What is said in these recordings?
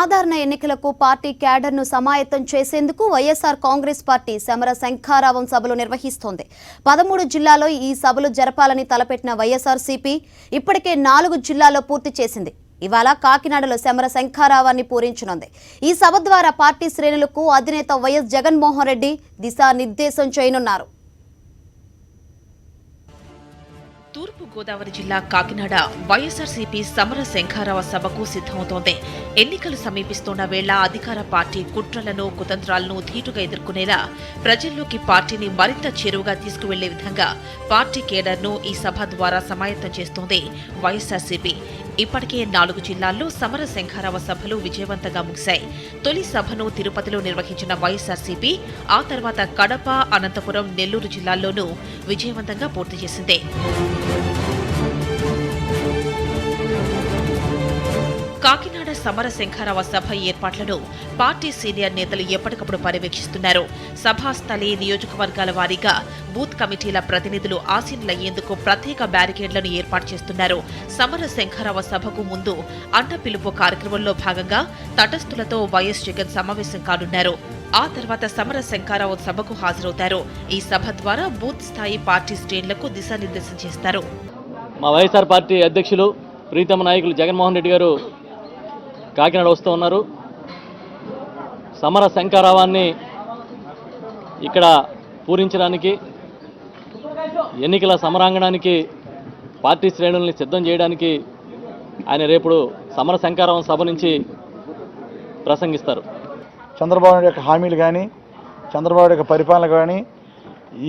సాధారణ ఎన్నికలకు పార్టీ క్యాడర్ను సమాయత్తం చేసేందుకు వైఎస్ఆర్ కాంగ్రెస్ పార్టీ సమర శంఖారావం సభలు నిర్వహిస్తోంది. 13 జిల్లాల్లో ఈ సభలు జరపాలని తలపెట్టిన వైఎస్ఆర్సీపీ ఇప్పటికే 4 జిల్లాల్లో పూర్తి చేసింది. ఇవాళ కాకినాడలో సమర శంఖారావాన్ని పూరించనుంది. ఈ సభ ద్వారా పార్టీ శ్రేణులకు అధినేత వైఎస్ జగన్మోహన్ రెడ్డి దిశానిర్దేశం చేయనున్నారు. తూర్పు గోదావరి జిల్లా కాకినాడ వైఎస్ఆర్సీపీ సమర శంఖారావ సభకు సిద్ధమవుతోంది. ఎన్నికలు సమీపిస్తున్న వేళ అధికార పార్టీ కుట్రలను కుతంత్రాలను ధీటుగా ఎదుర్కొనేలా ప్రజల్లోకి పార్టీని మరింత చేరువుగా తీసుకువెళ్లే విధంగా పార్టీ కేడర్ను ఈ సభ ద్వారా సమాయత్తం చేస్తోంది వైఎస్ఆర్సీపీ. ఇప్పటికే 4 జిల్లాల్లో సమర శంఖారావ సభలు విజయవంతంగా ముగిశాయి. తొలి సభను తిరుపతిలో నిర్వహించిన వైఎస్ఆర్సీపీ ఆ తర్వాత కడప, అనంతపురం, నెల్లూరు జిల్లాల్లోనూ విజయవంతంగా పూర్తి చేసింది. కాకినాడ సమర శంఖారావ సభ ఏర్పాట్లను పార్టీ సీనియర్ నేతలు ఎప్పటికప్పుడు పర్యవేక్షిస్తున్నారు. సభాస్థలి, నియోజకవర్గాల వారీగా బూత్ కమిటీల ప్రతినిధులు ఆసీనులయ్యేందుకు ప్రత్యేక బ్యారికేడ్లను ఏర్పాటు చేస్తున్నారు. సమర శంఖారావ సభకు ముందు అన్న పిలుపు కార్యక్రమంలో భాగంగా తటస్థులతో వైఎస్ జగన్ సమావేశం కానున్నారు. ఆ తర్వాత సమర శంఖారావ సభకు హాజరవుతారు. ఈ సభ ద్వారా బూత్ స్థాయి పార్టీ శ్రేణులకు దిశానిర్దేశం చేస్తారు. మా వైఎస్ఆర్ పార్టీ అధ్యక్షులు ప్రీతమ నాయకులు జగన్మోహన్ రెడ్డి గారు కాకినాడ వస్తూ ఉన్నారు. సమర శంఖారావాన్ని ఇక్కడ పూరించడానికి, ఎన్నికల సమరాంగణానికి పార్టీ శ్రేణుల్ని సిద్ధం చేయడానికి ఆయన రేపు సమర శంఖారావం సభ నుంచి ప్రసంగిస్తారు. చంద్రబాబు నాయుడు యొక్క హామీలు కానీ, చంద్రబాబు నాయుడు యొక్క పరిపాలన కానీ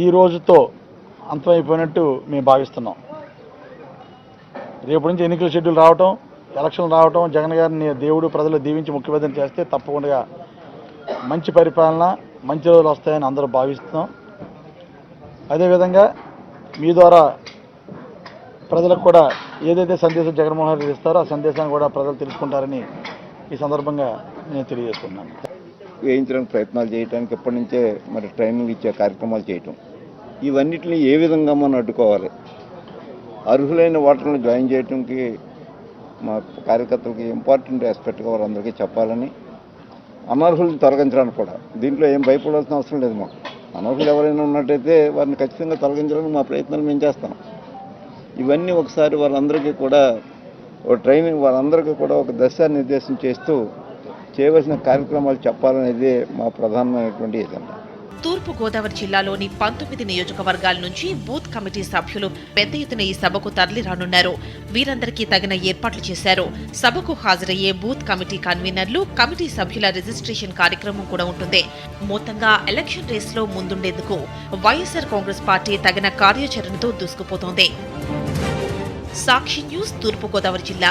ఈ రోజుతో అంతమైపోయినట్టు మేము భావిస్తున్నాం. రేపు నుంచి ఎన్నికల షెడ్యూల్ రావటం, ఎలక్షన్లు రావటం, జగన్ గారిని దేవుడు ప్రజలు దీవించి ముఖ్యమంత్రిని చేస్తే తప్పకుండా మంచి పరిపాలన, మంచి రోజులు వస్తాయని అందరూ భావిస్తున్నాం. అదేవిధంగా మీ ద్వారా ప్రజలకు కూడా ఏదైతే సందేశం జగన్మోహన్ రెడ్డి ఇస్తారో ఆ సందేశాన్ని కూడా ప్రజలు తెలుసుకుంటారని ఈ సందర్భంగా నేను తెలియజేస్తున్నాను. వేయించడానికి ప్రయత్నాలు చేయడానికి ఎప్పటి నుంచే మరి ట్రైనింగ్ ఇచ్చే కార్యక్రమాలు చేయటం, ఇవన్నిటిని ఏ విధంగా మనం అడ్డుకోవాలి, అర్హులైన ఓటర్లను జాయిన్ చేయడానికి మా కార్యకర్తలకి ఇంపార్టెంట్ ఆస్పెక్ట్గా వారందరికీ చెప్పాలని, అనర్హులను తొలగించడానికి కూడా దీంట్లో ఏం భయపడాల్సిన అవసరం లేదు. మాకు అనర్హులు ఎవరైనా ఉన్నట్టయితే వారిని ఖచ్చితంగా తొలగించడానికి మా ప్రయత్నాలు మేము చేస్తాం. ఇవన్నీ ఒకసారి వాళ్ళందరికీ కూడా ఒక ట్రైనింగ్, వాళ్ళందరికీ కూడా ఒక దిశానిర్దేశం చేస్తూ చేయవలసిన కార్యక్రమాలు చెప్పాలనేది మా ప్రధానమైనటువంటి ఎజెండా. తూర్పు గోదావరి జిల్లాలోని 19 నియోజకవర్గాల నుంచి బూత్ కమిటీ సభ్యులు పెద్ద ఎత్తున ఈ సభకు తరలి రానున్నారు. వీరందరికీ తగిన ఏర్పాట్లు చేశారు. సభకు హాజరయ్యే బూత్ కమిటీ కన్వీనర్లు, కమిటీ సభ్యుల రిజిస్ట్రేషన్ కార్యక్రమం కూడా ఉంటుంది. మొత్తంగా ఎలక్షన్ రేసులో ముందుండేందుకు వైఎస్ఆర్ కాంగ్రెస్ పార్టీ తగిన కార్యాచరణతో దూసుకుపోతోంది. సాక్షి న్యూస్, తూర్పు గోదావరి జిల్లా.